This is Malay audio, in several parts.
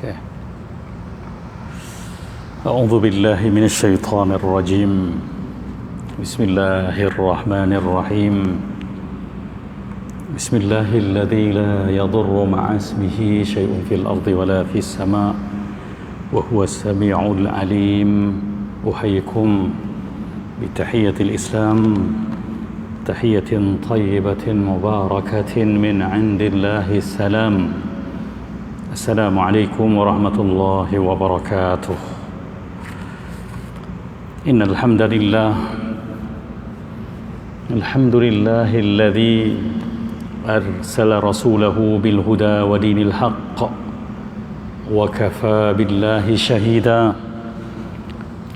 Okay. أعوذ بالله من الشيطان الرجيم. بسم الله الرحمن الرحيم. بسم الله الذي لا يضر مع اسمه شيء في الأرض ولا في السماء وهو السميع العليم. أحييكم بتحية الإسلام، تحية طيبة مباركة من عند الله السلام. السلام عليكم ورحمة الله وبركاته. إن الحمد لله الذي أرسل رسوله بالهدى ودين الحق وكفى بالله شهيدا.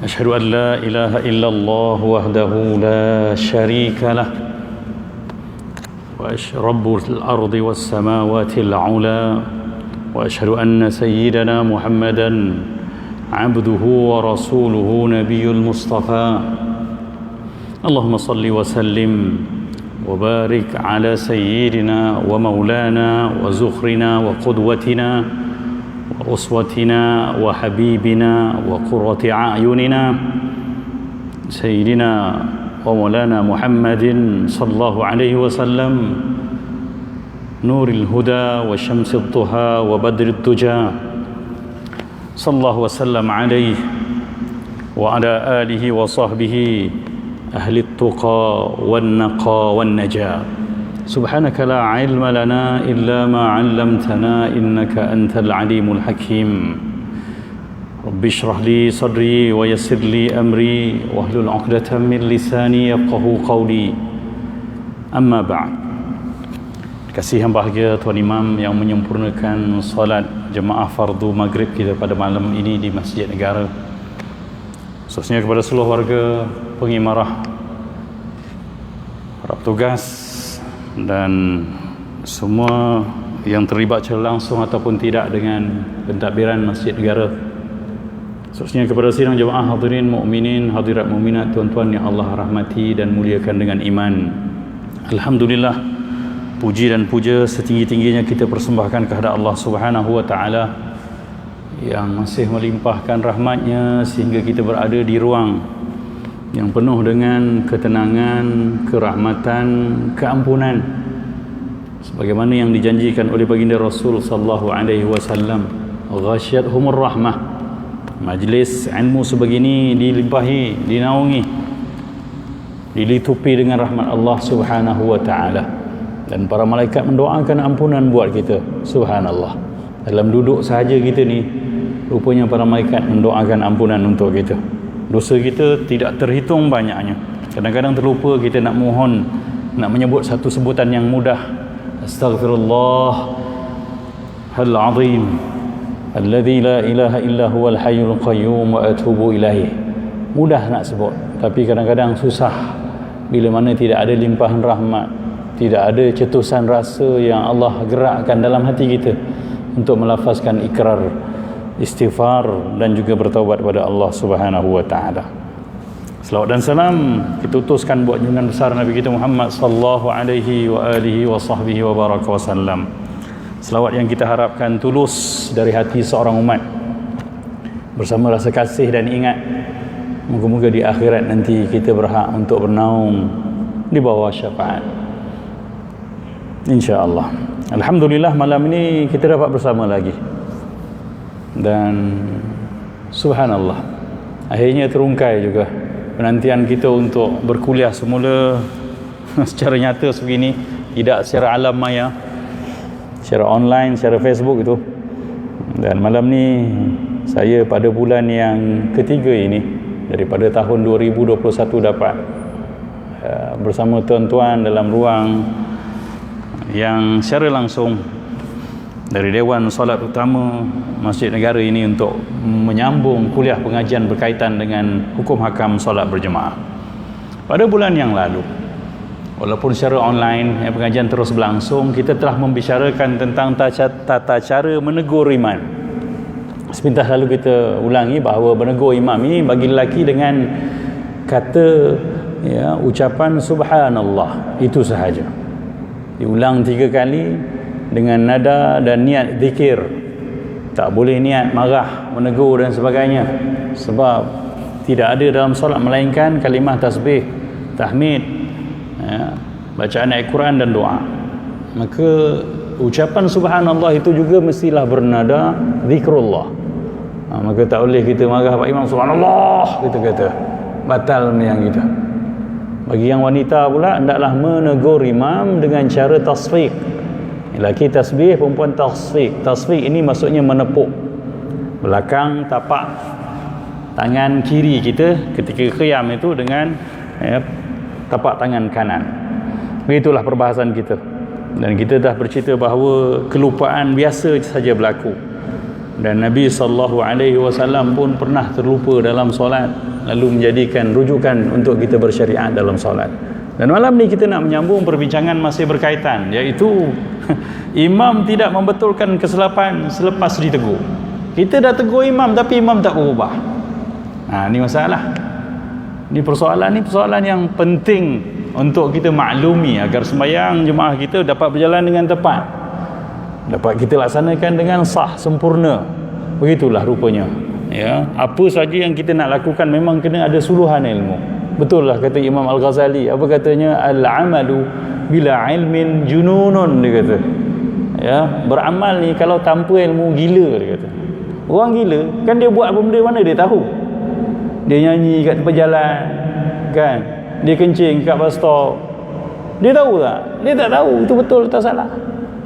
أشهد أن لا إله إلا الله وحده لا شريك له، رب الأرض والسماوات العلى، وأشهد أن سيدنا محمدا عبده ورسوله نبي المصطفى. اللهم صل وسلم وبارك على سيدنا ومولانا وزخرنا وقدوتنا وأسوتنا وحبيبنا وقرة أعيننا سيدنا ومولانا محمد صلى الله عليه وسلم، نور الهدى وشمس الضحى وبدر الدجى، صلى الله وسلم عليه وعلى آله وصحبه أهل التقى والنقى والنجاة. سبحانك لا علم لنا إلا ما علمتنا إنك أنت العليم الحكيم. رب اشرح لي صدري ويسر لي أمري واحلل عقدة من لساني يفقهوا قولي. أما بعد. Kasih yang bahagia Tuan Imam yang menyempurnakan solat jemaah fardu maghrib kita pada malam ini di Masjid Negara. Khususnya kepada seluruh warga pengimarah, para petugas dan semua yang terlibat secara langsung ataupun tidak dengan pentadbiran Masjid Negara. Khususnya kepada sidang jemaah hadirin mukminin, hadirat mukminat, tuan-tuan yang Allah rahmati dan muliakan dengan iman. Alhamdulillah, puji dan puja setinggi-tingginya kita persembahkan kepada Allah Subhanahu wa taala yang masih melimpahkan rahmatnya sehingga kita berada di ruang yang penuh dengan ketenangan, kerahmatan, keampunan sebagaimana yang dijanjikan oleh baginda Rasul sallallahu alaihi wasallam, ghasyiyatuhumur rahmah. Majlis ilmu sebegini dilimpahi, dinaungi, dilitupi dengan rahmat Allah Subhanahu wa taala, dan para malaikat mendoakan ampunan buat kita. Subhanallah, dalam duduk sahaja kita ni rupanya para malaikat mendoakan ampunan untuk kita. Dosa kita tidak terhitung banyaknya. Kadang-kadang terlupa kita nak mohon, nak menyebut satu sebutan yang mudah. Astaghfirullah al-azim alladzi la ilaha illa huwal hayyul qayyum wa atubu ilaih. Mudah nak sebut, tapi kadang-kadang susah bila mana tidak ada limpahan rahmat, tidak ada cetusan rasa yang Allah gerakkan dalam hati kita untuk melafazkan ikrar, istighfar dan juga bertaubat kepada Allah Subhanahu wa taala. Selawat dan salam kita utuskan buat junjungan besar Nabi kita Muhammad sallallahu alaihi wa alihi wa sahbihi wa baraka wasallam. Selawat yang kita harapkan tulus dari hati seorang umat bersama rasa kasih dan ingat moga-moga di akhirat nanti kita berhak untuk bernaung di bawah syafaat, insya-Allah. Alhamdulillah, malam ini kita dapat bersama lagi. Dan subhanallah, akhirnya terungkai juga penantian kita untuk berkuliah semula secara nyata sebegini, tidak secara alam maya, secara online, secara Facebook itu. Dan malam ni saya pada bulan yang ketiga ini daripada tahun 2021 dapat bersama tuan-tuan dalam ruang yang secara langsung dari Dewan Solat Utama Masjid Negara ini untuk menyambung kuliah pengajian berkaitan dengan hukum hakam solat berjemaah. Pada bulan yang lalu, walaupun secara online pengajian terus berlangsung, kita telah membicarakan tentang tata cara menegur imam. Sepintas lalu kita ulangi bahawa menegur imam ini bagi lelaki dengan kata ucapan subhanallah, itu sahaja. Diulang 3 kali dengan nada dan niat zikir Tak boleh niat marah, menegur dan sebagainya. Sebab tidak ada dalam solat melainkan kalimah tasbih, tahmid, bacaan ayat Quran dan doa. Maka ucapan subhanallah itu juga mestilah bernada zikrullah. Maka tak boleh kita marah Pak Imam subhanallah, kita kata batal yang kita. Bagi yang wanita pula, hendaklah menegur imam dengan cara tasfiq. Lelaki tasbih, perempuan tasfiq. Tasfiq ini maksudnya menepuk belakang tapak tangan kiri kita ketika qiyam itu dengan tapak tangan kanan. Begitulah perbahasan kita. Dan kita dah bercerita bahawa kelupaan biasa saja berlaku. Dan Nabi SAW pun pernah terlupa dalam solat, lalu menjadikan rujukan untuk kita bersyariat dalam solat. Dan malam ni kita nak menyambung perbincangan masih berkaitan, iaitu imam tidak membetulkan kesilapan selepas ditegur. Kita dah tegur imam tapi imam tak berubah. Ni masalah. Ni persoalan yang penting untuk kita maklumi agar sembahyang jemaah kita dapat berjalan dengan tepat, dapat kita laksanakan dengan sah, sempurna. Begitulah rupanya. Apa saja yang kita nak lakukan memang kena ada suluhan ilmu. Betul lah kata Imam Al-Ghazali. Apa katanya? Al-amalu bila ilmin jununun, dia kata. Beramal ni kalau tanpa ilmu gila, dia kata. Orang gila kan dia buat benda mana dia tahu. Dia nyanyi kat tepi jalan kan, dia kencing kat bus stop, dia tahu tak? Dia tak tahu itu betul atau salah.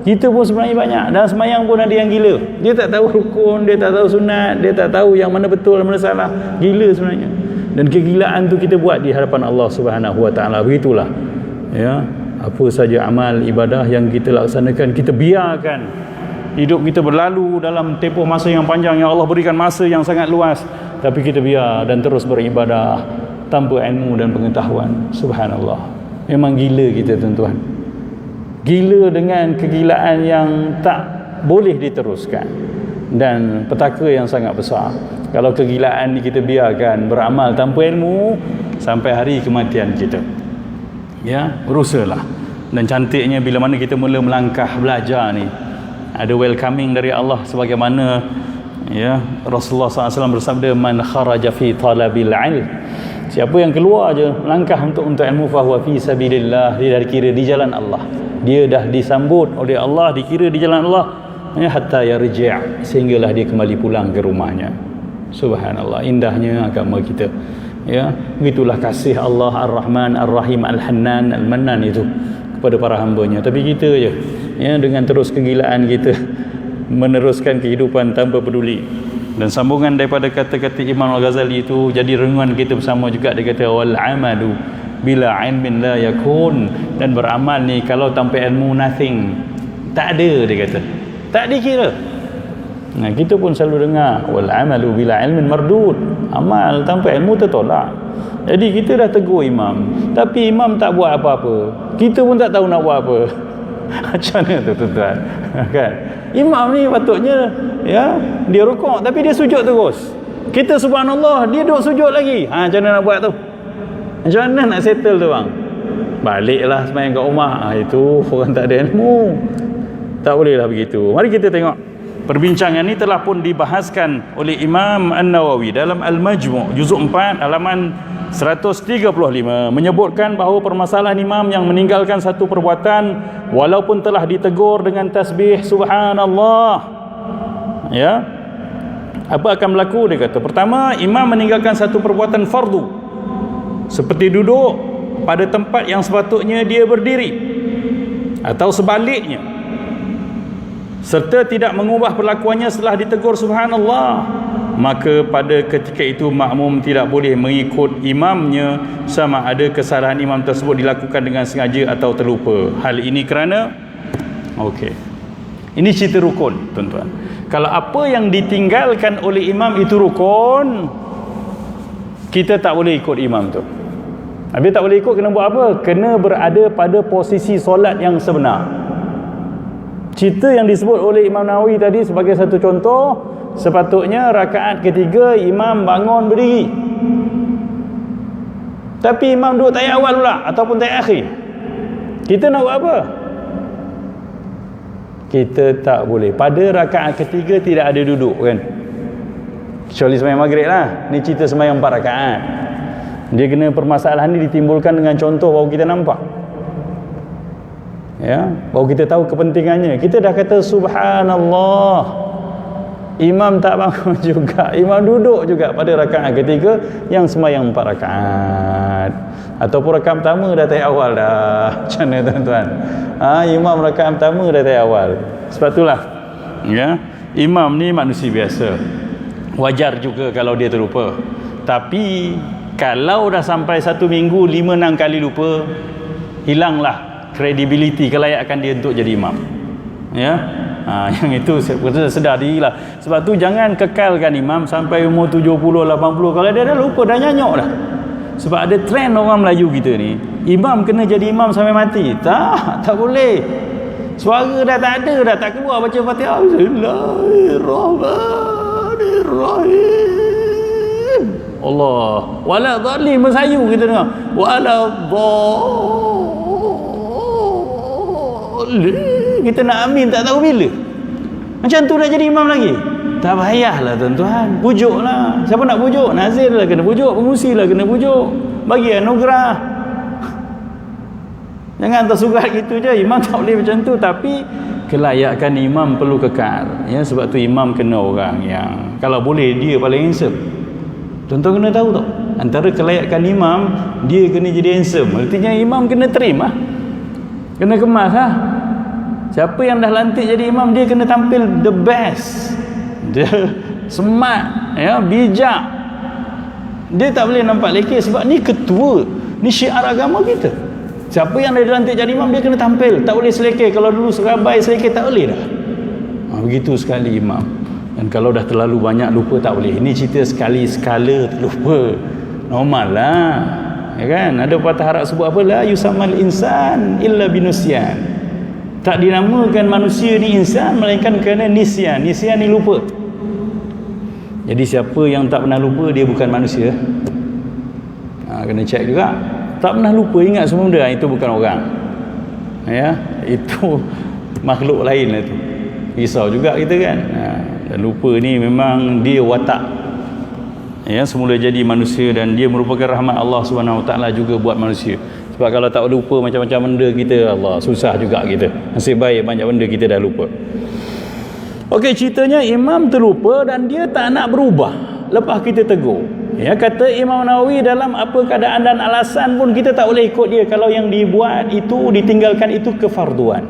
Kita pun sebenarnya banyak, dalam sembahyang pun ada yang gila. Dia tak tahu rukun, dia tak tahu sunat, dia tak tahu yang mana betul, mana salah. Gila sebenarnya. Dan kegilaan tu kita buat di hadapan Allah Subhanahu Wa Taala. Begitulah. Apa saja amal ibadah yang kita laksanakan, kita biarkan hidup kita berlalu dalam tempoh masa yang panjang yang Allah berikan masa yang sangat luas, tapi kita biar dan terus beribadah tanpa ilmu dan pengetahuan. Subhanallah. Memang gila kita tuan-tuan. Gila dengan kegilaan yang tak boleh diteruskan dan petaka yang sangat besar. Kalau kegilaan ni kita biarkan beramal tanpa ilmu sampai hari kematian kita. Berusahalah. Dan cantiknya bila mana kita mula melangkah belajar ni, ada welcoming dari Allah, sebagaimana Rasulullah SAW bersabda, man kharaja fi talabil ilm, siapa yang keluar je melangkah untuk ilmu, fahuwa fi sabilillah, dia dah dikira di jalan Allah, dia dah disambut oleh Allah, dikira di jalan Allah, hatta yarji', sehinggalah dia kembali pulang ke rumahnya. Subhanallah, indahnya agama kita. Begitulah kasih Allah Ar-Rahman Ar-Rahim Al-Hannan Al-Mannan itu kepada para hambanya. Tapi kita je dengan terus kegilaan kita meneruskan kehidupan tanpa peduli. Dan sambungan daripada kata-kata Imam Al-Ghazali itu jadi renungan kita bersama juga. Dia kata wal amalu bila ilmin la yakun, dan beramal ni kalau tanpa ilmu nothing, tak ada, dia kata, tak dikira. Kita pun selalu dengar wal amalu bila ilmin mardud, amal tanpa ilmu tertolak. Jadi kita dah tegur imam tapi imam tak buat apa-apa, kita pun tak tahu nak buat apa. Macam mana tu tuan-tuan? Kan? Imam ni patutnya dia rukuk tapi dia sujud terus. Kita subhanallah, dia duduk sujud lagi. Macam mana nak buat tu? Macam mana nak settle tu bang? Baliklah sembahyang kat rumah. Itu orang tak ada ilmu. Tak bolehlah begitu. Mari kita tengok. Perbincangan ini telah pun dibahaskan oleh Imam An-Nawawi dalam Al-Majmu' juzuk 4 halaman 135, menyebutkan bahawa permasalahan imam yang meninggalkan satu perbuatan walaupun telah ditegur dengan tasbih subhanallah, apa akan berlaku? Dia kata, pertama, imam meninggalkan satu perbuatan fardu seperti duduk pada tempat yang sepatutnya dia berdiri, atau sebaliknya, serta tidak mengubah perlakuannya setelah ditegur subhanallah, maka pada ketika itu makmum tidak boleh mengikut imamnya sama ada kesalahan imam tersebut dilakukan dengan sengaja atau terlupa. Hal ini kerana ini cerita rukun tuan-tuan. Kalau apa yang ditinggalkan oleh imam itu rukun, kita tak boleh ikut imam tu. Habis tak boleh ikut, kena buat apa? Kena berada pada posisi solat yang sebenar. Cerita yang disebut oleh Imam Nawawi tadi sebagai satu contoh, sepatutnya rakaat ketiga imam bangun berdiri, tapi imam duduk tayat awal pula ataupun tayat akhir. Kita nak buat apa? Kita tak boleh. Pada rakaat ketiga tidak ada duduk kan. Kecuali sembahyang maghrib lah. Ni cerita sembahyang 4 rakaat. Dia kena permasalahan ni ditimbulkan dengan contoh baru kita nampak. Ya, baru kita tahu kepentingannya. Kita dah kata subhanallah. Imam tak bangun juga, imam duduk juga pada rakaat ketiga yang sembahyang 4 rakaat. Ataupun rakaat pertama dah tahi awal dah. Macam mana tuan-tuan? Imam rakaat pertama dah tahi awal. Sebab itulah ya, imam ni manusia biasa. Wajar juga kalau dia terlupa. Tapi kalau dah sampai 1 minggu 5-6 kali lupa, hilanglah credibility, kelayakan dia untuk jadi imam. Ya. Yang itu sedar diri lah. Sebab tu jangan kekalkan imam sampai umur 70, 80. Kalau dia dah lupa, dah nyanyok dah. Sebab ada trend orang Melayu kita ni, imam kena jadi imam sampai mati. Tak boleh. Suara dah tak ada dah, tak keluar baca Fatihah. Bismillahirrahmanirrahim. Allah. Wala dhalim mensayu kita dengar. Wala dhalim. Kita nak amin tak tahu bila. Macam tu dah jadi imam lagi. Tak payahlah tuan-tuan. Pujuklah. Siapa nak pujuk? Nazir lah kena pujuk, pengusi lah kena pujuk. Bagi anugerah. Jangan tersurat gitu je. Imam tak boleh macam tu. Tapi kelayakan imam perlu kekal. Ya, sebab tu imam kena orang yang kalau boleh dia paling handsome. Tuan-tuan kena tahu tak? Antara kelayakan imam, dia kena jadi handsome. Artinya imam kena trim lah. Kena kemas lah. Siapa yang dah lantik jadi imam, dia kena tampil the best. Dia smart, ya, bijak. Dia tak boleh nampak lekeh sebab ni ketua. Ni syiar agama kita. Siapa yang dah dilantik jadi imam, dia kena tampil. Tak boleh selekeh. Kalau dulu serabai selekeh tak boleh dah. Begitu sekali imam. Dan kalau dah terlalu banyak lupa tak boleh. Ini cerita sekali sekala terlupa. Normal lah. Ya kan? Ada patah Arab sebut apa? La yusammal insan illa binusyan. Tak dinamakan manusia ni insan melainkan kerana nisyan. Nisyan ni lupa. Jadi siapa yang tak pernah lupa, dia bukan manusia. Kena cek juga. Tak pernah lupa, ingat semua benda, itu bukan orang. Ya, itu makhluk lain lah tu. Risau juga kita kan. Dan lupa ni memang dia watak. Ya, semula jadi manusia dan dia merupakan rahmat Allah Subhanahu Wa Taala juga buat manusia. Sebab kalau tak lupa macam-macam benda kita, Allah, susah juga kita. Nasib baik banyak benda kita dah lupa. Okey, ceritanya imam terlupa dan dia tak nak berubah. Lepas kita tegur. Ya, kata Imam Nawawi, dalam apa keadaan dan alasan pun kita tak boleh ikut dia. Kalau yang dibuat itu, ditinggalkan itu kefarduan.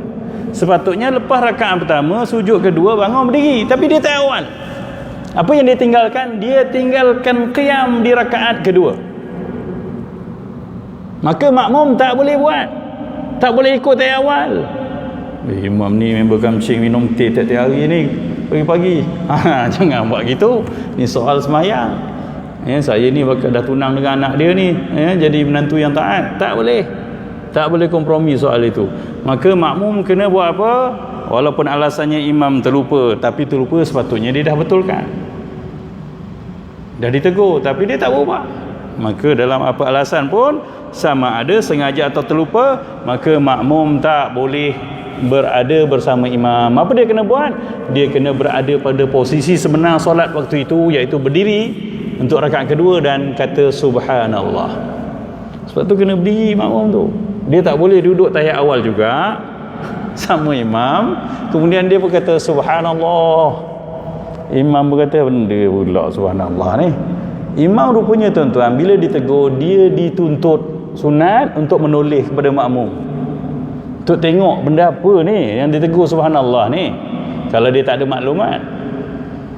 Sepatutnya lepas rakaat pertama, sujud kedua, bangun berdiri. Tapi dia tak awal. Apa yang dia tinggalkan? Dia tinggalkan qiyam di rakaat kedua. Maka makmum tak boleh buat. Tak boleh ikut dari awal. Imam ni member kamcing minum teh tiap-tiap hari ni pagi-pagi. Jangan buat gitu. Ni soal semayang. Ya, saya ni bakal dah tunang dengan anak dia ni. Ya, jadi menantu yang taat. Tak boleh. Tak boleh kompromi soal itu. Maka makmum kena buat apa? Walaupun alasannya imam terlupa. Tapi terlupa sepatutnya dia dah betulkan. Dah ditegur. Tapi dia tak berubah. Maka dalam apa alasan pun, sama ada sengaja atau terlupa, maka makmum tak boleh berada bersama imam. Apa dia kena buat? Dia kena berada pada posisi sebenar solat waktu itu, iaitu berdiri untuk rakaat kedua dan kata subhanallah. Sebab tu kena berdiri makmum tu. Dia tak boleh duduk tahiyat awal juga sama imam, kemudian dia berkata subhanallah. Imam berkata, benda pula subhanallah ni. Imam rupanya tuan-tuan, bila ditegur, dia dituntut sunat untuk menoleh kepada makmum. Untuk tengok benda apa ni yang ditegur subhanallah ni. Kalau dia tak ada maklumat.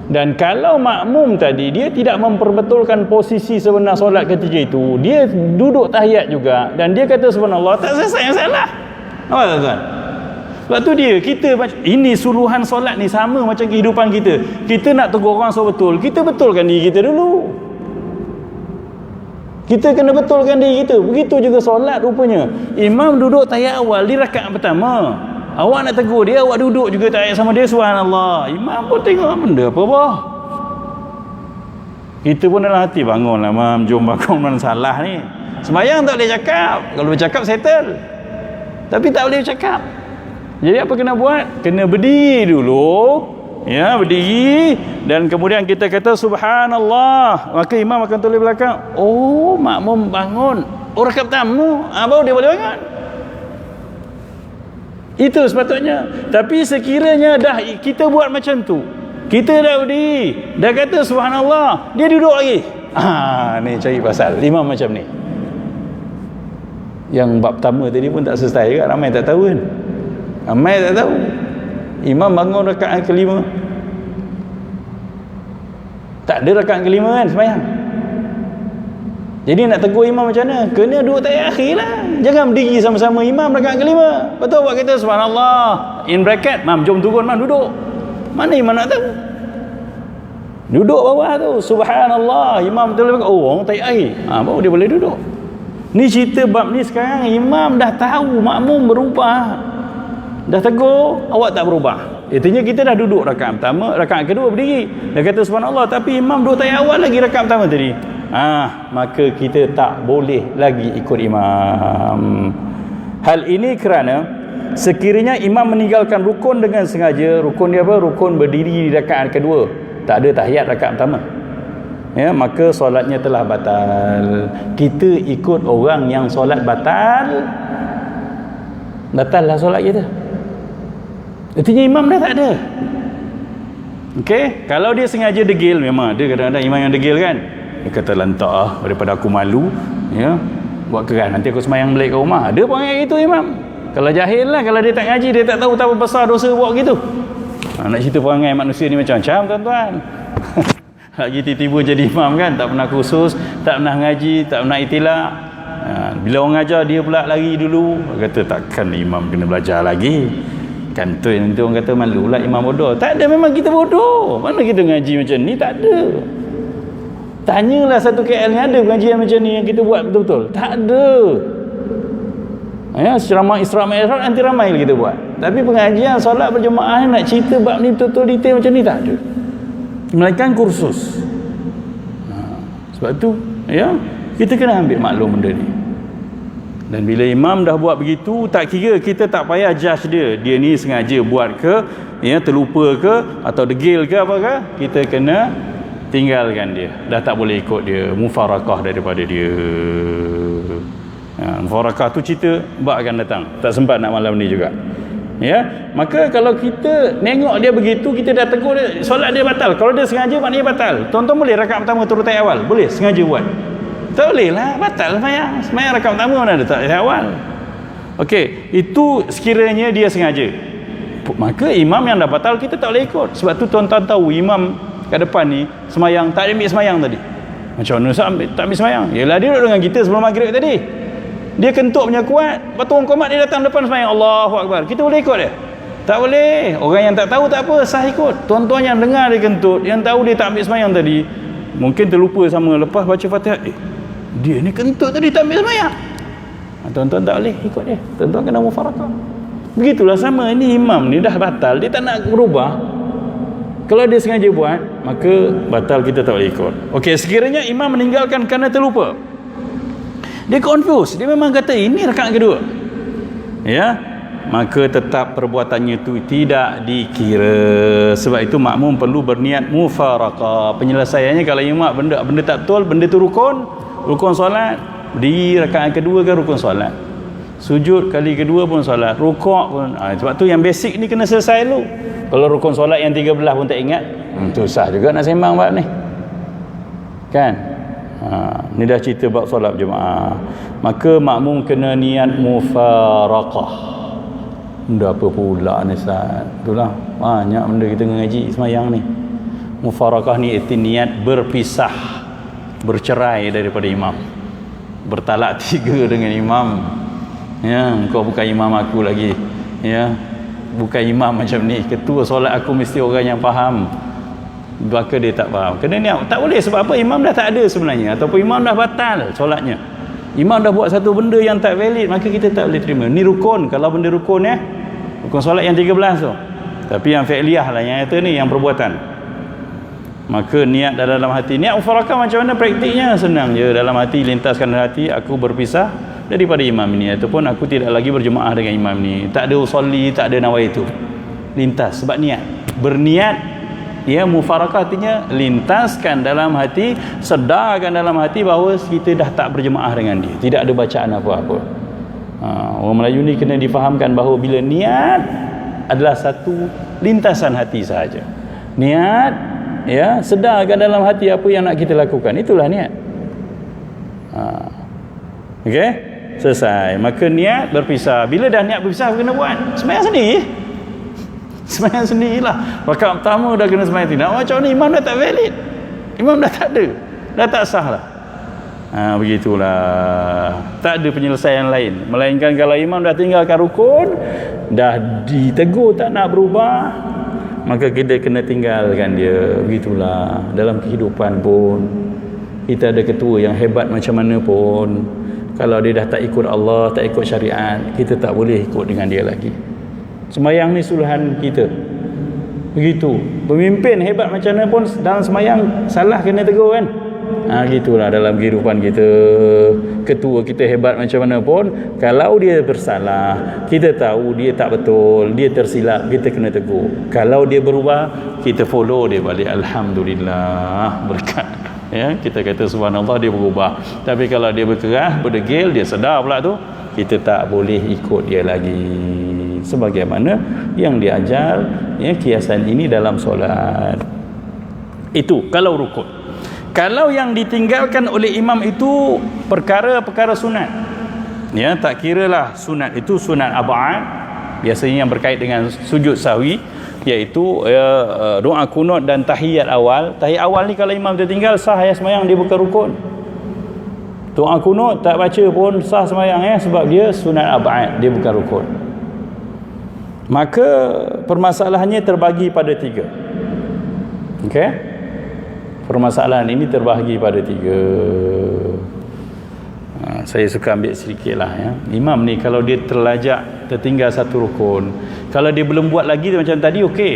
Dan kalau makmum tadi, dia tidak memperbetulkan posisi sebenar solat ketika itu, dia duduk tahiyat juga, dan dia kata subhanallah, tak selesai yang salah. Apa tuan-tuan? Sebab tu kita ini suluhan solat ni sama macam kehidupan kita. Kita nak tegur orang so betul, kita betulkan diri kita dulu. Kita kena betulkan diri kita. Begitu juga solat rupanya. Imam duduk tahiyat awal di rakaat pertama. Awak nak tegur dia, awak duduk juga tahiyat sama dia, subhanallah. Imam pun tengok benda apa bah. Kita pun dalam hati, bangunlah mam, jom bangun, mana salah ni. Sembahyang tak boleh cakap. Kalau bercakap settle. Tapi tak boleh bercakap. Jadi apa kena buat? Kena berdiri dulu, ya, berdiri, dan kemudian kita kata subhanallah, maka imam akan tulis belakang, oh makmum bangun, oh rakaat pertama, baru dia boleh bangun. Itu sepatutnya. Tapi sekiranya dah kita buat macam tu, kita dah berdiri, dah kata subhanallah, dia duduk lagi, ni cari pasal imam macam ni. Yang bab pertama tadi pun tak selesai juga, ramai tak tahu kan. Ramai tak tahu. Imam bangun rakaat kelima, tak ada rakaat kelima kan sembahyang. Jadi nak tegur imam macam mana? Kena duduk tahiyat akhir lah. Jangan berdiri sama-sama imam rakaat kelima. Betul buat kita subhanallah, in bracket, mam jom turun, mam duduk. Mana imam nak tahu? Duduk bawah tu subhanallah, imam betul betul, oh orang tahiyat akhir, baru dia boleh duduk. Ni cerita bab ni sekarang imam dah tahu makmum berubah, dah tegur, awak tak berubah. Artinya kita dah duduk rakaat pertama, rakaat kedua berdiri, dah kata subhanallah, tapi imam duduk tahiyat awal lagi rakaat pertama tadi. Maka kita tak boleh lagi ikut imam. Hal ini kerana sekiranya imam meninggalkan rukun dengan sengaja, rukun dia apa? Rukun berdiri di rakaat kedua, tak ada tahiyat rakaat pertama, ya, maka solatnya telah batal. Kita ikut orang yang solat batal, batal lah solat kita. Artinya imam dah tak ada. Okey, kalau dia sengaja degil, memang ada kadang-kadang imam yang degil kan, dia kata lantak daripada aku malu, ya, buat keran, nanti aku semayang balik ke rumah. Ada perangai itu imam. Kalau jahil lah, kalau dia tak ngaji, dia tak tahu betapa besar dosa buat gitu. Nak cerita perangai manusia ni macam-macam tuan-tuan. Lagi tiba-tiba jadi imam kan, tak pernah khusus, tak pernah ngaji, tak pernah itilak. Bila orang ngajar dia pula lari dulu, kata takkan imam kena belajar lagi kan. Tu nanti orang kata malulah imam bodoh. Tak ada, memang kita bodoh. Mana kita ngaji macam ni? Tak ada. Tanyalah satu KL ni ada pengajian macam ni yang kita buat betul-betul? Tak ada. Ya, ceramah Isra Mi'raj nanti ramai kita buat. Tapi pengajian solat berjemaah nak cerita bab ni betul-betul detail macam ni tak ada. Melainkan kursus. Sebab tu, ya, kita kena ambil maklum benda ni. Dan bila imam dah buat begitu, tak kira, kita tak payah judge dia ni sengaja buat ke, ya, terlupa ke, atau degil ke apakah, kita kena tinggalkan dia. Dah tak boleh ikut dia, mufarakah daripada dia. Mufarakah tu cerita bab akan datang, tak sempat nak malam ni juga, ya. Maka kalau kita nengok dia begitu, kita dah tegur dia, solat dia batal. Kalau dia sengaja, maknanya batal. Tuan-tuan boleh rakaat pertama turut tahiyat awal? Boleh, sengaja buat? Tak boleh lah, batal semayang rakaat pertama mana ada tahiyat awal. Okey, itu sekiranya dia sengaja, maka imam yang dah batal kita tak boleh ikut. Sebab tu tuan-tuan tahu imam kat depan ni semayang, tak ambil semayang tadi. Macam mana tak ambil semayang? Yelah, dia duduk dengan kita sebelum maghrib tadi, dia kentut punya kuat, lepas tu orang komat dia datang depan semayang, Allahu Akbar, kita boleh ikut dia? Tak boleh. Orang yang tak tahu tak apa, sah ikut. Tuan-tuan yang dengar dia kentut, yang tahu dia tak ambil semayang tadi, mungkin terlupa sama, lepas baca Fatihah, dia ni kentut tadi tak ambil semayang, tuan-tuan tak boleh ikut dia. Tuan-tuan kena mufarakah. Begitulah sama, ini imam ni dah batal, dia tak nak berubah. Kalau dia sengaja buat, maka batal, kita tak boleh ikut. Okey, sekiranya imam meninggalkan kerana terlupa, dia confuse, dia memang kata ini rakaat kedua, ya, maka tetap perbuatannya itu tidak dikira. Sebab itu makmum perlu berniat mufarakah. Penyelesaiannya, kalau imam benda tak betul, benda tu rukun solat, berdiri rakaat kedua kan rukun solat, sujud kali kedua pun solat, rukuk pun. Sebab tu yang basic ni kena selesai dulu. Kalau rukun solat yang 13 pun tak ingat, susah juga nak sembang bab ni kan. Ni dah cerita bab solat berjemaah. Maka makmum kena niat mufarakah. Benda apa pula ni Ustaz? Itulah banyak benda kita ngaji semayang ni. Mufarakah ni erti niat berpisah, bercerai daripada imam, bertalak 3 dengan imam. Ya, kau bukan imam aku lagi, ya, bukan imam macam ni, ketua solat aku mesti orang yang faham. Maka dia tak faham, kena niat. Tak boleh, sebab apa? Imam dah tak ada sebenarnya, ataupun imam dah batal solatnya, imam dah buat satu benda yang tak valid, maka kita tak boleh terima. Ni rukun, kalau benda rukun, ya, rukun solat yang 13 tu. Tapi yang fi'liyah lah, yang itu ni, yang perbuatan, maka niat dalam hati. Niat mufarakah macam mana praktiknya? Senang je, dalam hati, lintaskan hati, aku berpisah, daripada imam ni, ataupun aku tidak lagi berjemaah dengan imam ni, tak ada usolli, tak ada nawaitu. Lintas sebab niat. Berniat, ya, mufarakah artinya lintaskan dalam hati, sedarkan dalam hati bahawa kita dah tak berjemaah dengan dia, tidak ada bacaan apa-apa. Orang Melayu ni kena difahamkan bahawa bila niat adalah satu lintasan hati sahaja. Niat, ya, sedarkan dalam hati apa yang nak kita lakukan, itulah niat. Okey, selesai. Maka niat berpisah. Bila dah niat berpisah, kena buat sembahyang sendiri. Sembahyang sendirilah. Rakaat pertama dah kena sembahyang sendiri. Nak macam ni, imam dah tak valid, imam dah tak ada, dah tak sah lah. Begitulah. Tak ada penyelesaian lain melainkan kalau imam dah tinggalkan rukun, dah ditegur tak nak berubah, maka kita kena tinggalkan dia. Begitulah dalam kehidupan pun. Kita ada ketua yang hebat macam mana pun, kalau dia dah tak ikut Allah, tak ikut syariat, kita tak boleh ikut dengan dia lagi. Sembahyang ni suluhan kita. Begitu. Pemimpin hebat macam mana pun, dalam sembahyang salah kena tegur kan. Gitulah dalam kehidupan kita. Ketua kita hebat macam mana pun, kalau dia bersalah, kita tahu dia tak betul, dia tersilap, kita kena tegur. Kalau dia berubah, kita follow dia balik. Alhamdulillah, berkat. Ya, kita kata subhanallah, dia berubah. Tapi kalau dia berkerah, berdegil, dia sedar pula tu, kita tak boleh ikut dia lagi. Sebagaimana yang diajar, ya, kiasan ini dalam solat. Itu kalau rukun. Kalau yang ditinggalkan oleh imam itu perkara-perkara sunat, ya, tak kiralah sunat itu sunat ab'ad, biasanya yang berkait dengan sujud sahwi, iaitu doa kunut dan tahiyat awal. Tahiyat awal ni kalau imam tertinggal, sah ya sembahyang, dia bukan rukun. Doa kunut tak baca pun sah sembahyang, ya, sebab dia sunat ab'ad, dia bukan rukun. Maka permasalahannya terbagi pada 3. Okey, permasalahan ini terbahagi pada 3. Saya suka ambil sedikit lah, ya. Imam ni kalau dia terlajak, tertinggal satu rukun, kalau dia belum buat lagi macam tadi, okey,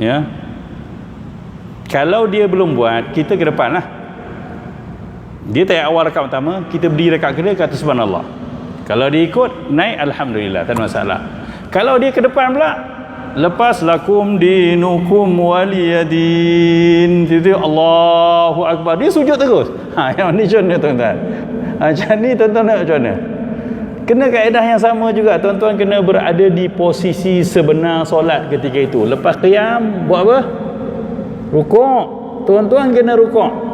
ya. Kalau dia belum buat, kita ke depan lah. Dia tak awal rakaat pertama, kita berdiri rakaat kedua, kata subhanallah. Kalau dia ikut, naik, alhamdulillah, tak ada masalah. Kalau dia ke depan pula, lepas lakum dinukum waliyadin, itu Allahu Akbar, dia sujud terus. Yang ni macam mana tuan-tuan? Macam ni tuan-tuan nak macam mana? Kena kaedah yang sama juga. Tuan-tuan kena berada di posisi sebenar solat ketika itu. Lepas qiyam, buat apa? Rukuk. Tuan-tuan kena rukuk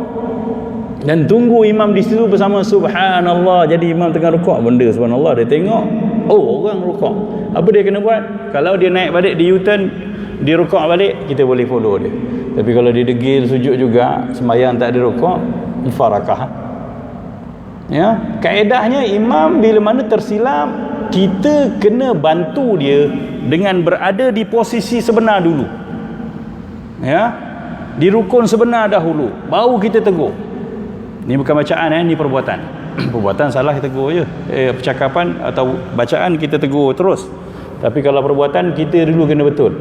dan tunggu imam di situ bersama subhanallah. Jadi imam tengah rukuk, benda subhanallah, dia tengok, oh, orang rukuk, apa dia kena buat? Kalau dia naik balik, di U-turn, dia rukuk balik, kita boleh follow dia. Tapi kalau dia degil sujud juga, sembahyang tak ada rukuk, mufarakah. Ya, kaedahnya imam bila mana tersilap, kita kena bantu dia dengan berada di posisi sebenar dulu. Ya, di rukun sebenar dahulu, baru kita tegur. Ini bukan bacaan, ini perbuatan. Perbuatan salah kita tegur je. Percakapan atau bacaan kita tegur terus. Tapi kalau perbuatan, kita dulu kena betul.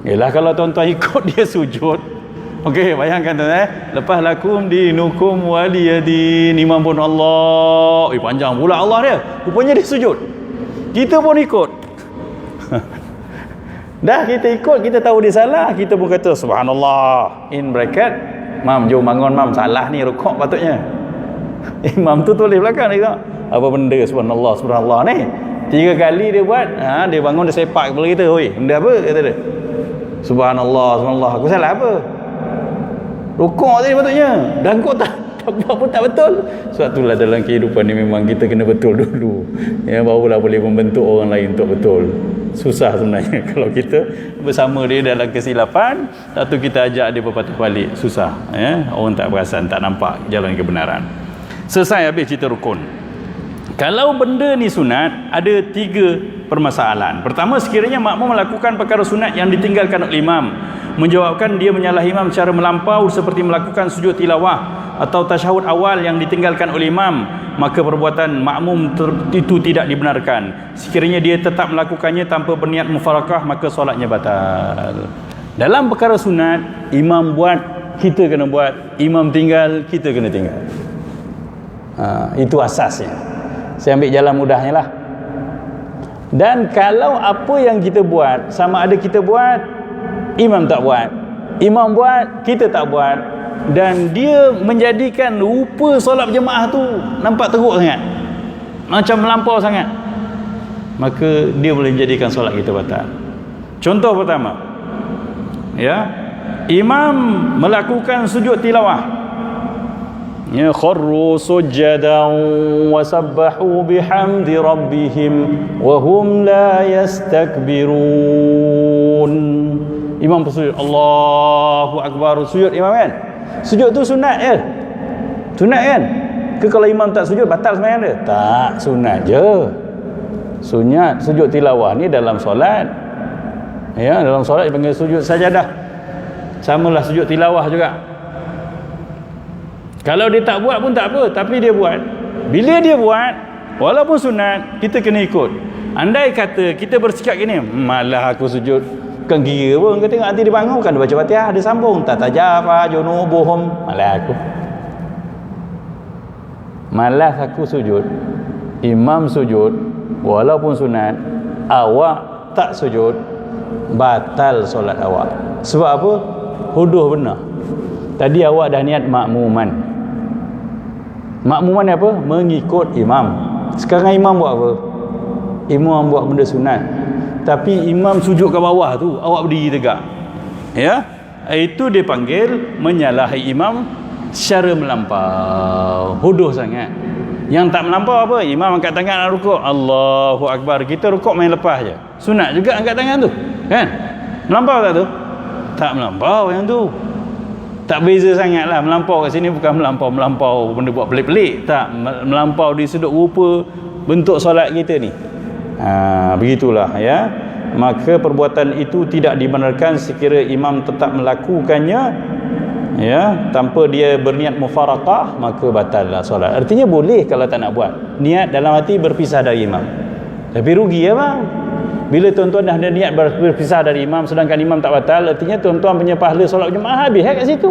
Yalah, kalau tuan-tuan ikut dia sujud, okey, bayangkan tuan, lepas lakum dinukum waliyadin, imam pun Allah, panjang pula Allah dia, rupanya dia sujud, kita pun ikut. Dah kita ikut, kita tahu dia salah, kita pun kata subhanallah, in bracket, mam, jom bangun mam, salah ni rukuk patutnya. Imam tu tulis belakang dia tengok, apa benda subhanallah, subhanallah ni 3 kali dia buat, dia bangun, dia sepak kepala kita, oi, benda apa, kata dia, subhanallah, subhanallah, aku salah apa? Rukuk tadi patutnya, dan kau tak buat pun tak betul. Sebab itulah dalam kehidupan ni memang kita kena betul dulu, ya, barulah boleh membentuk orang lain untuk betul. Susah sebenarnya kalau kita bersama dia dalam kesilapan, satu kita ajak dia berpatah balik, susah, ya? Orang tak perasan, tak nampak jalan kebenaran. Selesai habis cerita rukun. Kalau benda ni sunat, ada 3 permasalahan. Pertama, sekiranya makmum melakukan perkara sunat yang ditinggalkan oleh imam, menjawabkan dia menyalahi imam secara melampau seperti melakukan sujud tilawah atau tasyahud awal yang ditinggalkan oleh imam, maka perbuatan makmum itu tidak dibenarkan. Sekiranya dia tetap melakukannya tanpa berniat mufarakah, maka solatnya batal. Dalam perkara sunat, imam buat, kita kena buat. Imam tinggal, kita kena tinggal. Itu asasnya. Saya ambil jalan mudahnya lah. Dan kalau apa yang kita buat, sama ada kita buat, imam tak buat, imam buat, kita tak buat, dan dia menjadikan rupa solat berjemaah tu nampak teruk sangat, macam melampau sangat, maka dia boleh menjadikan solat kita batal. Contoh pertama, ya, imam melakukan sujud tilawah, ya, kharru sujadan wa sabbahu bihamdi rabbihim wa hum la yastakbirun. Imam bersujud, Allahu Akbar, sujud imam kan. Sujud tu sunat je, sunat kan. Ke kalau imam tak sujud batal sembahyang dia? Tak, sunat je. Sunat sujud tilawah ni dalam solat, ya, dalam solat dipanggil sujud sajadah. Samalah sujud tilawah juga. Kalau dia tak buat pun tak apa, tapi dia buat. Bila dia buat, walaupun sunat, kita kena ikut. Andai kata kita bersikap gini, malah aku sujud, bukan kira pun. Kau tengok nanti dia bangun, kan dia baca Fatihah, dia sambung, tak tajafa junubuhum, malah aku sujud. Imam sujud, walaupun sunat, awak tak sujud, batal solat awak. Sebab apa? Huduh benar. Tadi awak dah niat makmuman. Makmuman apa? Mengikut imam. Sekarang imam buat apa? Imam buat benda sunat, tapi imam sujud ke bawah tu, awak berdiri tegak, ya, itu dipanggil menyalahi imam secara melampau, huduh sangat. Yang tak melampau apa? Imam angkat tangan nak rukuk, Allahu Akbar, kita rukuk main lepas je, sunat juga angkat tangan tu, kan? Melampau tak tu? Tak melampau yang tu. Tak beza sangat lah. Melampau kat sini bukan melampau benda buat pelik-pelik, tak, melampau di sudut rupa bentuk solat kita ni. Begitulah, ya. Maka perbuatan itu tidak dibenarkan sekira imam tetap melakukannya, ya, tanpa dia berniat mufaraqah, maka batal lah solat. Artinya boleh kalau tak nak buat, niat dalam hati berpisah dari imam, tapi rugi ya bang. Bila tuan-tuan dah ada niat berpisah dari imam sedangkan imam tak batal, artinya tuan-tuan punya pahala solat jemaah habis kat situ.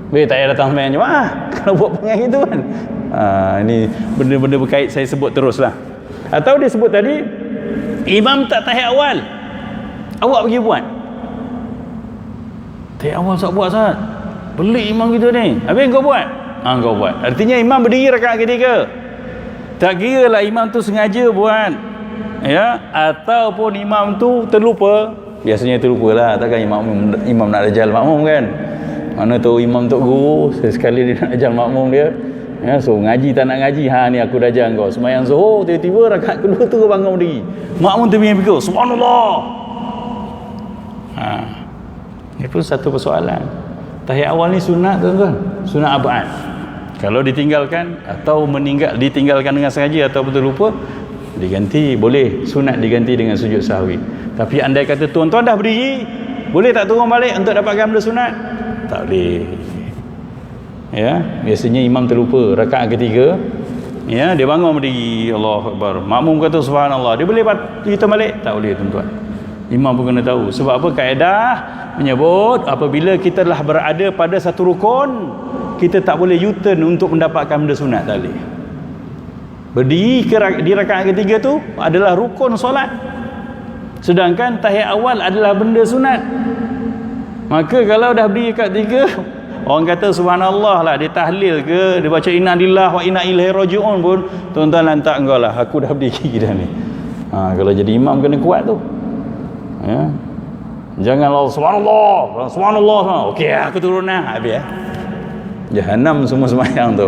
Boleh tak payah datang sembahyang jemaah kalau buat perangai itu kan. Ini benda-benda berkait saya sebut teruslah. Atau dia sebut tadi, imam tak tahiyat awal, awak pergi buat tahiyat awal, sok buat saat pelik imam kita ni, habis kau buat, kau buat. Artinya imam berdiri rakaat ketiga, tak kira lah imam tu sengaja buat, ya, ataupun imam tu terlupa. Biasanya terlupa lah, takkan imam nak rajal makmum kan. Mana tahu imam tok guru sekali dia nak rajal makmum dia, ya, so ngaji tak nak ngaji, ni aku rajal kau sembahyang zuhur, tiba-tiba rakaat kedua tu kau bangun berdiri, makmum terpinggir-pinggir, subhanallah. Ini pun satu persoalan. Tahiyat awal ni sunat tuan-tuan, sunat abad. Kalau ditinggalkan atau ditinggalkan dengan sengaja atau betul lupa, diganti, boleh sunat diganti dengan sujud sahwi. Tapi andai kata tuan-tuan dah berdiri, boleh tak turun balik untuk dapatkan benda sunat? Tak boleh. Ya, biasanya imam terlupa rakaat ketiga, ya, dia bangun berdiri, Allahu Akbar, makmum kata subhanallah, dia boleh hitam balik? Tak boleh tuan-tuan. Imam pun kena tahu. Sebab apa? Kaedah menyebut apabila kita telah berada pada satu rukun, kita tak boleh U-turn untuk mendapatkan benda sunat. Tak boleh. Berdiri di rakaat ketiga tu adalah rukun solat, sedangkan tahiyat awal adalah benda sunat. Maka kalau dah berdiri rakaat ketiga, orang kata subhanallah lah, dia tahlil ke, dia baca inna lillahi wa inna ilaihi raji'un pun, tuan-tuan lantak engkau lah, aku dah berdiri dah ni. Kalau jadi imam kena kuat tu, ya. Janganlah subhanallah, subhanallah, okey aku turun lah, habis ya. Jahanam semua sembahyang tu.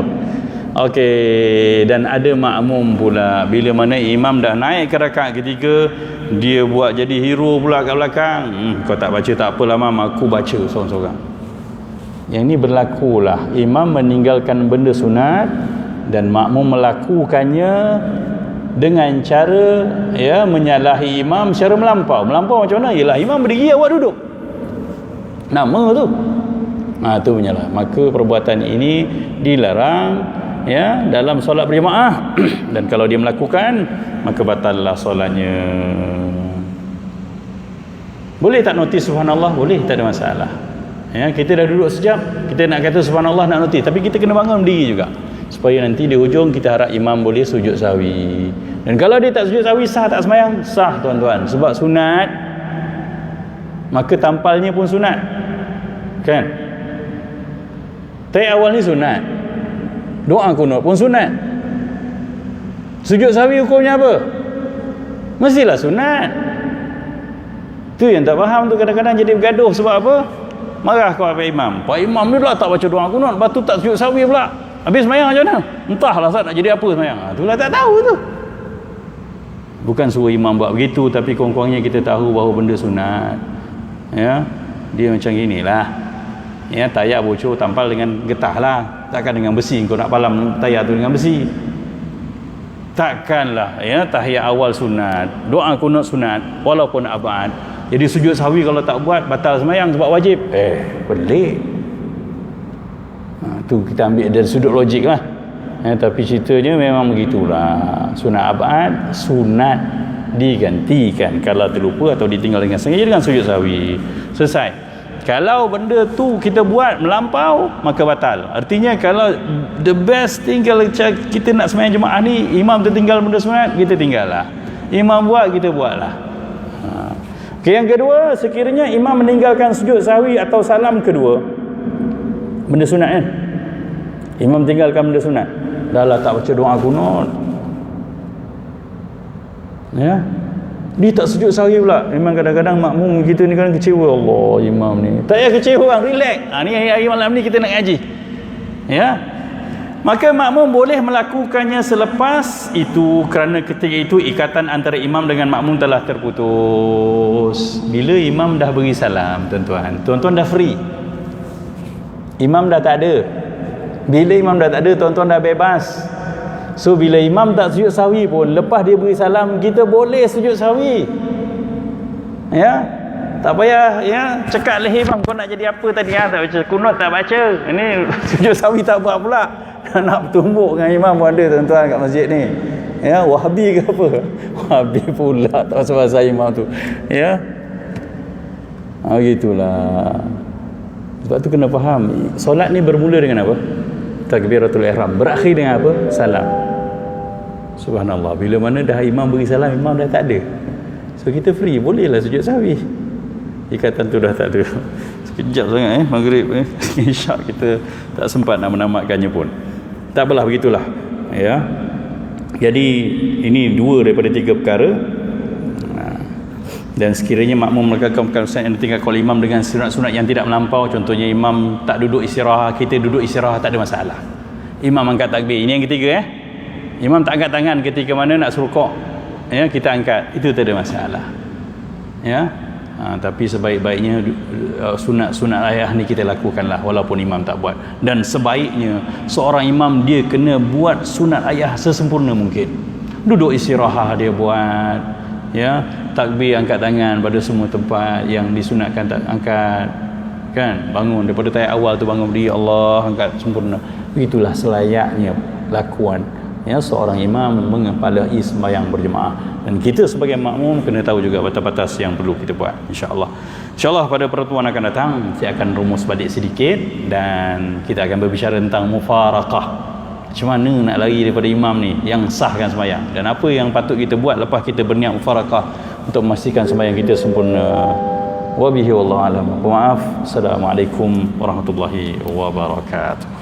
Okey, dan ada makmum pula, bila mana imam dah naik ke rakaat ketiga, dia buat jadi hero pula kat belakang. Kau tak baca tak apalah mam, aku baca seorang-seorang. Yang ni berlakulah, imam meninggalkan benda sunat dan makmum melakukannya dengan cara, ya, menyalahi imam secara melampau. Melampau macam mana? Yalah imam berdiri, awak duduk. Nama tu. Tu menyalah. Maka perbuatan ini dilarang, ya, dalam solat berjemaah. Dan kalau dia melakukan, maka batallah solatnya. Boleh tak notis subhanallah? Boleh, tak ada masalah. Ya, kita dah duduk sekejap, kita nak kata subhanallah, nak notis, tapi kita kena bangun berdiri juga. supaya nanti di hujung kita harap imam boleh sujud sahwi. Dan kalau dia tak sujud sahwi, sah tak sembahyang? Sah tuan-tuan, sebab sunat, maka tampalnya pun sunat, kan? Tahiyat awal ni sunat, doa kunut pun sunat. Sujud sahwi hukumnya apa? Mestilah sunat. Tu yang tak faham tu, kadang-kadang jadi bergaduh. Sebab apa? Marah kepada imam. Pak imam ni pula tak baca doa kunut, lepas tu tak sujud sahwi pula. Habis sembahyang macam mana? Entahlah Ustaz nak jadi apa sembahyang. Itulah tak tahu tu. Bukan suruh imam buat begitu, tapi kurang-kurangnya kita tahu bahawa benda sunat. Ya, dia macam inilah. Ya, tayak bocor tampal dengan getah lah. Takkan dengan besi kau nak palam tayak tu dengan besi. Takkanlah. Ya, tahiyat awal sunat, doa kunut sunat walaupun abad. Jadi sujud sahwi kalau tak buat batal sembahyang sebab wajib. Pelik. Tu kita ambil dari sudut logik lah. Tapi ceritanya memang begitulah. Sunat abad, sunat digantikan kalau terlupa atau ditinggal dengan sengaja dengan sujud sahwi. Selesai. Kalau benda tu kita buat melampau, maka batal. Artinya kalau the best thing, kalau kita nak sembahyang jemaah ni, imam tertinggal benda sunat, kita tinggal lah. Imam buat, kita buat lah. Okay, yang kedua, sekiranya imam meninggalkan sujud sahwi atau salam kedua, benda sunat kan? Imam tinggalkan benda sunat, dah lah tak baca doa kunut, ya, dia tak sujud sahwi pula. Memang kadang-kadang makmum kita ni kan kecewa. Allah, imam ni tak payah kecewa, orang relax. Ni hari malam ni kita nak ngaji, ya. Maka makmum boleh melakukannya selepas itu, kerana ketika itu ikatan antara imam dengan makmum telah terputus. Bila imam dah beri salam, tuan-tuan dah free, imam dah tak ada. Bila imam dah tak ada, tuan-tuan dah bebas. So bila imam tak sujud sahwi pun, lepas dia beri salam, kita boleh sujud sahwi. Ya, tak payah ya cakap leher imam, kau nak jadi apa tadi, tak baca kunut, tak baca, ini sujud sahwi tak buat pula. Nak bertumbuk dengan imam pun ada tuan-tuan kat masjid ni. Ya, Wahabi ke apa? Wahabi pula tak pasal imam tu. Ya, gitulah. Sebab tu kena faham, solat ni bermula dengan apa? Takbiratul ihram. Berakhir dengan apa? Salam. Subhanallah, bila mana dah imam beri salam, imam dah tak ada. So kita free, bolehlah sujud sahwi. Ikatan tu dah tak ada. Sekejap sangat maghrib isyak kita tak sempat nak menamatkannya pun. Tak apalah, begitulah. Ya. Jadi ini 2 daripada 3 perkara. Dan sekiranya makmum melakukan perkara yang ditinggalkan oleh imam dengan sunat-sunat yang tidak melampau, contohnya imam tak duduk istirahat, kita duduk istirahat, tak ada masalah. Imam angkat takbir, ini yang ketiga. Imam tak angkat tangan ketika mana nak serukuk, ya, kita angkat, itu tak ada masalah. Ya. Tapi sebaik-baiknya sunat-sunat ayah ni kita lakukanlah walaupun imam tak buat. Dan sebaiknya seorang imam dia kena buat sunat ayah sesempurna mungkin. Duduk istirahat dia buat, ya, takbir, angkat tangan pada semua tempat yang disunatkan tak angkat, kan, bangun daripada tahiyat awal tu bangun berdiri, Allah, angkat sempurna. Begitulah selayaknya lakuan, ya, seorang imam mengepalai sembahyang berjemaah. Dan kita sebagai makmum kena tahu juga batas-batas yang perlu kita buat, insya-Allah. Insya-Allah pada pertemuan akan datang saya akan rumus balik sedikit dan kita akan berbicara tentang mufaraqah. Macam mana nak lari daripada imam ni yang sahkan sembahyang, dan apa yang patut kita buat lepas kita berniat mufaraqah untuk memastikan sembahyang kita sempurna. Wabihi wallahu alam. Maaf. Assalamualaikum warahmatullahi wabarakatuh.